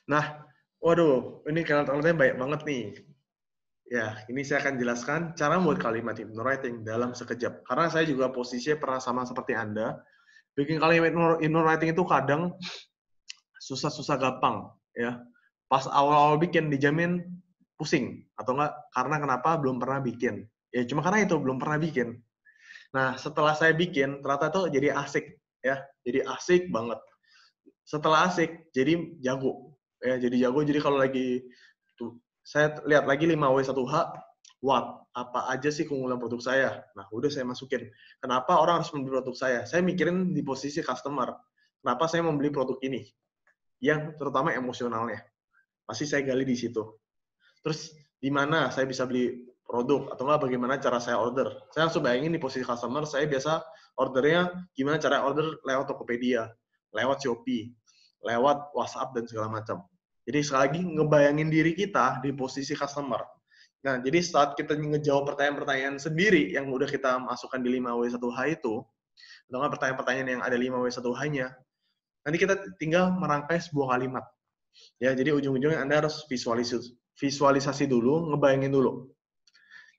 Nah, waduh, ini kalimat-kalimatnya banyak banget nih. Ya, ini saya akan jelaskan cara membuat kalimat hypnowriting dalam sekejap. Karena saya juga posisinya pernah sama seperti Anda. Bikin kalimat hypnowriting itu kadang susah-susah gampang, ya. Pas awal-awal bikin dijamin pusing atau enggak karena kenapa belum pernah bikin. Ya cuma karena itu belum pernah bikin. Nah, setelah saya bikin ternyata tuh jadi asik, ya. Jadi asik banget. Setelah asik jadi jago. Ya, jadi jago. Jadi kalau lagi tuh saya lihat lagi 5W1H, wah, apa aja sih keunggulan produk saya? Nah, udah saya masukin. Kenapa orang harus membeli produk saya? Saya mikirin di posisi customer. Kenapa saya membeli produk ini? Yang terutama emosionalnya. Pasti saya gali di situ. Terus di mana saya bisa beli produk atau enggak bagaimana cara saya order. Saya langsung bayangin di posisi customer, saya biasa ordernya gimana cara order lewat Tokopedia, lewat Shopee, lewat WhatsApp dan segala macam. Jadi sekali lagi ngebayangin diri kita di posisi customer. Nah, jadi saat kita ngejawab pertanyaan-pertanyaan sendiri yang udah kita masukkan di 5W1H itu, atau enggak pertanyaan-pertanyaan yang ada 5W1H-nya, nanti kita tinggal merangkai sebuah kalimat. Ya, jadi ujung-ujungnya Anda harus visualisasi dulu, ngebayangin dulu.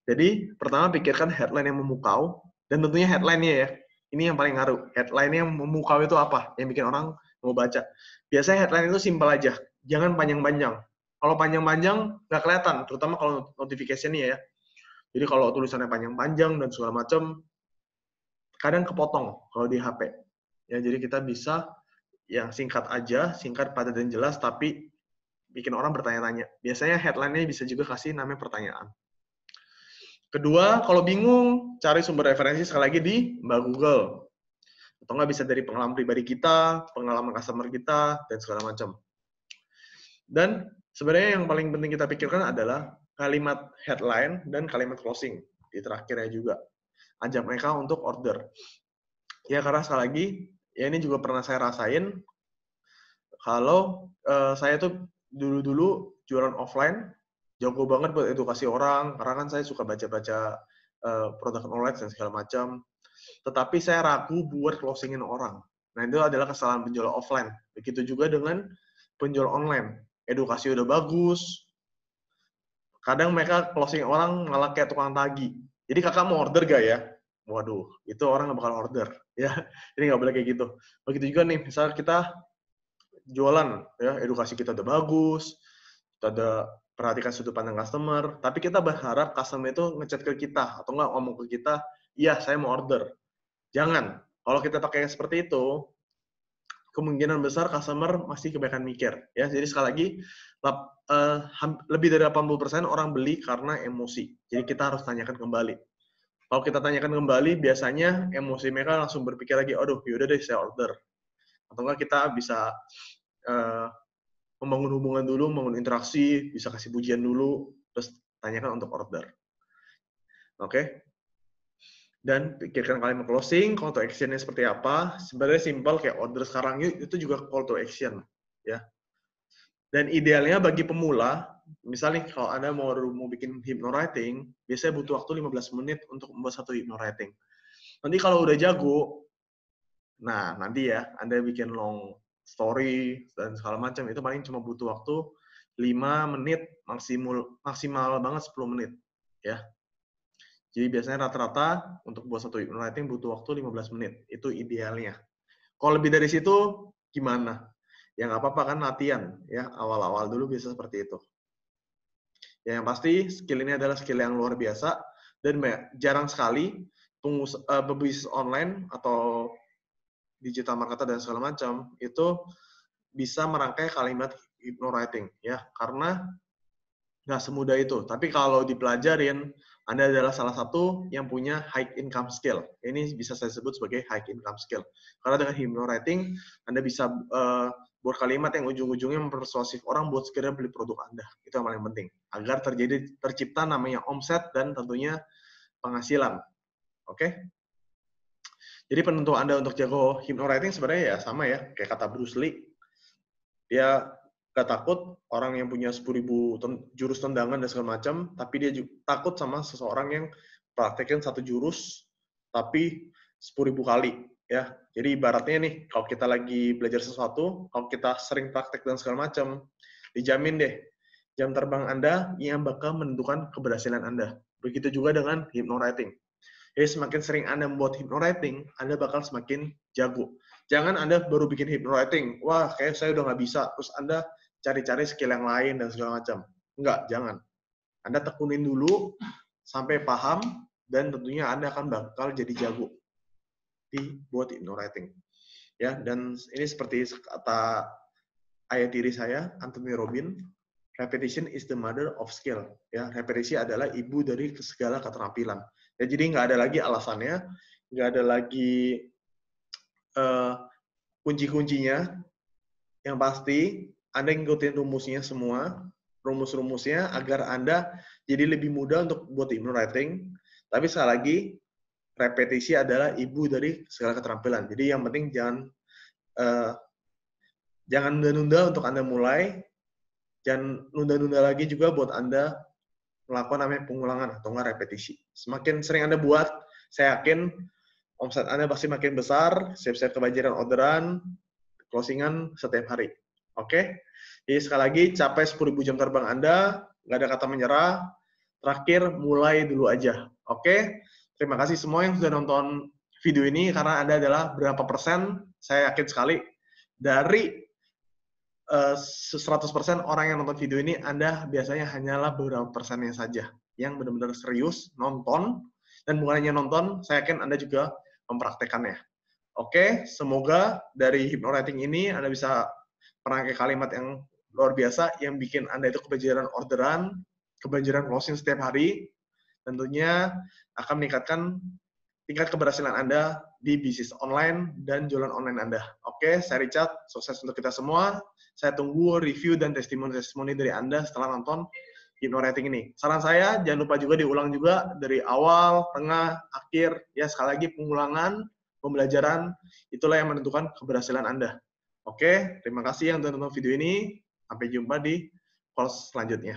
Jadi, pertama pikirkan headline yang memukau, dan tentunya headline-nya ya. Ini yang paling ngaruh. Headline yang memukau itu apa? Yang bikin orang mau baca. Biasanya headline itu simpel aja. Jangan panjang-panjang. Kalau panjang-panjang, nggak kelihatan. Terutama kalau notification-nya ya. Jadi kalau tulisannya panjang-panjang dan segala macam, kadang kepotong kalau di HP. Ya, jadi kita bisa yang singkat aja, singkat, padat, dan jelas, tapi bikin orang bertanya-tanya. Biasanya headline-nya bisa juga kasih namanya pertanyaan. Kedua, kalau bingung, cari sumber referensi sekali lagi di Mbak Google. Atau nggak bisa dari pengalaman pribadi kita, pengalaman customer kita, dan segala macam. Dan sebenarnya yang paling penting kita pikirkan adalah kalimat headline dan kalimat closing. Di terakhirnya juga. Ajak mereka untuk order. Ya, karena sekali lagi, ya ini juga pernah saya rasain, kalau saya tuh dulu-dulu jualan offline, jago banget buat edukasi orang, karena kan saya suka baca-baca produk knowledge dan segala macam. Tetapi saya ragu buat closingin orang. Nah, itu adalah kesalahan penjual offline. Begitu juga dengan penjual online. Edukasi udah bagus, kadang mereka closing orang malah kayak tukang tagih. Jadi kakak mau order gak ya? Waduh, itu orang nggak bakal order. Ya, jadi nggak boleh kayak gitu. Begitu juga nih, misal kita jualan, ya edukasi kita udah bagus, kita ada perhatikan sudut pandang customer, tapi kita berharap customer itu ngechat ke kita atau nggak ngomong ke kita, iya saya mau order. Jangan. Kalau kita pakai seperti itu, kemungkinan besar customer masih kebanyakan mikir. Ya, jadi sekali lagi, lebih dari 80% orang beli karena emosi. Jadi kita harus tanyakan kembali. Kalau kita tanyakan kembali, biasanya emosi mereka langsung berpikir lagi, aduh yaudah deh saya order. Atau enggak kita bisa membangun hubungan dulu, membangun interaksi, bisa kasih pujian dulu, terus tanyakan untuk order. Oke? Dan pikirkan kalimat closing, call to action-nya seperti apa. Sebenarnya simpel kayak order sekarang itu juga call to action, ya. Dan idealnya bagi pemula, misalnya kalau Anda mau bikin hypnowriting, biasanya butuh waktu 15 menit untuk membuat satu hypnowriting. Nanti kalau udah jago, nah nanti ya Anda bikin long story dan segala macam itu paling cuma butuh waktu 5 menit, maksimal banget 10 menit, ya. Jadi biasanya rata-rata untuk buat satu hypnowriting butuh waktu 15 menit. Itu idealnya. Kalau lebih dari situ, gimana? Ya nggak apa-apa kan latihan. Ya, awal-awal dulu bisa seperti itu. Ya, yang pasti skill ini adalah skill yang luar biasa dan jarang sekali pebisnis online atau digital marketer dan segala macam itu bisa merangkai kalimat hypnowriting. Ya, karena nggak semudah itu. Tapi kalau dipelajarin, Anda adalah salah satu yang punya high income skill. Ini bisa saya sebut sebagai high income skill. Karena dengan hypnowriting, Anda bisa buat kalimat yang ujung-ujungnya mempersuasif orang buat segera beli produk Anda. Itu yang paling penting. Agar tercipta namanya omset dan tentunya penghasilan. Oke? Jadi penentu Anda untuk jago hypnowriting sebenarnya ya sama ya. Kayak kata Bruce Lee. Dia gak takut orang yang punya 10.000 jurus tendangan dan segala macam, tapi dia juga takut sama seseorang yang praktekin satu jurus, tapi 10.000 kali. Ya, jadi ibaratnya nih, kalau kita lagi belajar sesuatu, kalau kita sering praktek dan segala macam, Dijamin deh, jam terbang Anda yang bakal menentukan keberhasilan Anda. Begitu juga dengan hypnowriting. Jadi semakin sering Anda membuat hypnowriting, Anda bakal semakin jago. Jangan Anda baru bikin hypnowriting, wah kayak saya udah nggak bisa, terus Anda cari-cari skill yang lain dan segala macam. Enggak, jangan. Anda tekunin dulu sampai paham, dan tentunya Anda akan bakal jadi jago di buat hypnowriting. Ya, dan ini seperti kata ayah tiri saya, Anthony Robbins, repetition is the mother of skill. Ya, repetisi adalah ibu dari segala keterampilan. Ya, jadi nggak ada lagi alasannya, nggak ada lagi kunci-kuncinya. Yang pasti, Anda ngikutin rumusnya semua, rumus-rumusnya agar Anda jadi lebih mudah untuk buat hypnowriting. Tapi sekali lagi, repetisi adalah ibu dari segala keterampilan. Jadi yang penting jangan nunda-nunda untuk Anda mulai, jangan nunda-nunda lagi juga buat Anda melakukan namanya pengulangan atau nggak repetisi. Semakin sering Anda buat, saya yakin omset Anda pasti makin besar, siap-siap kebanjiran orderan, closingan setiap hari. Oke? Jadi sekali lagi, capai 10.000 jam terbang Anda, nggak ada kata menyerah. Terakhir, mulai dulu aja. Oke? Terima kasih semua yang sudah nonton video ini, karena Anda adalah berapa persen, saya yakin sekali, dari 100% orang yang nonton video ini, Anda biasanya hanyalah beberapa persennya saja yang benar-benar serius, nonton, dan bukan hanya nonton, saya yakin Anda juga mempraktekannya. Oke, semoga dari hypnowriting ini Anda bisa merangkai kalimat yang luar biasa yang bikin Anda itu kebanjiran orderan, kebanjiran closing setiap hari, tentunya akan meningkatkan tingkat keberhasilan Anda di bisnis online dan jualan online Anda. Oke, saya Richard, sukses untuk kita semua. Saya tunggu review dan testimoni-testimoni dari Anda setelah nonton hypnowriting ini. Saran saya, jangan lupa juga diulang juga dari awal, tengah, akhir. Ya, sekali lagi pengulangan, pembelajaran, itulah yang menentukan keberhasilan Anda. Oke, terima kasih yang sudah nonton video ini. Sampai jumpa di course selanjutnya.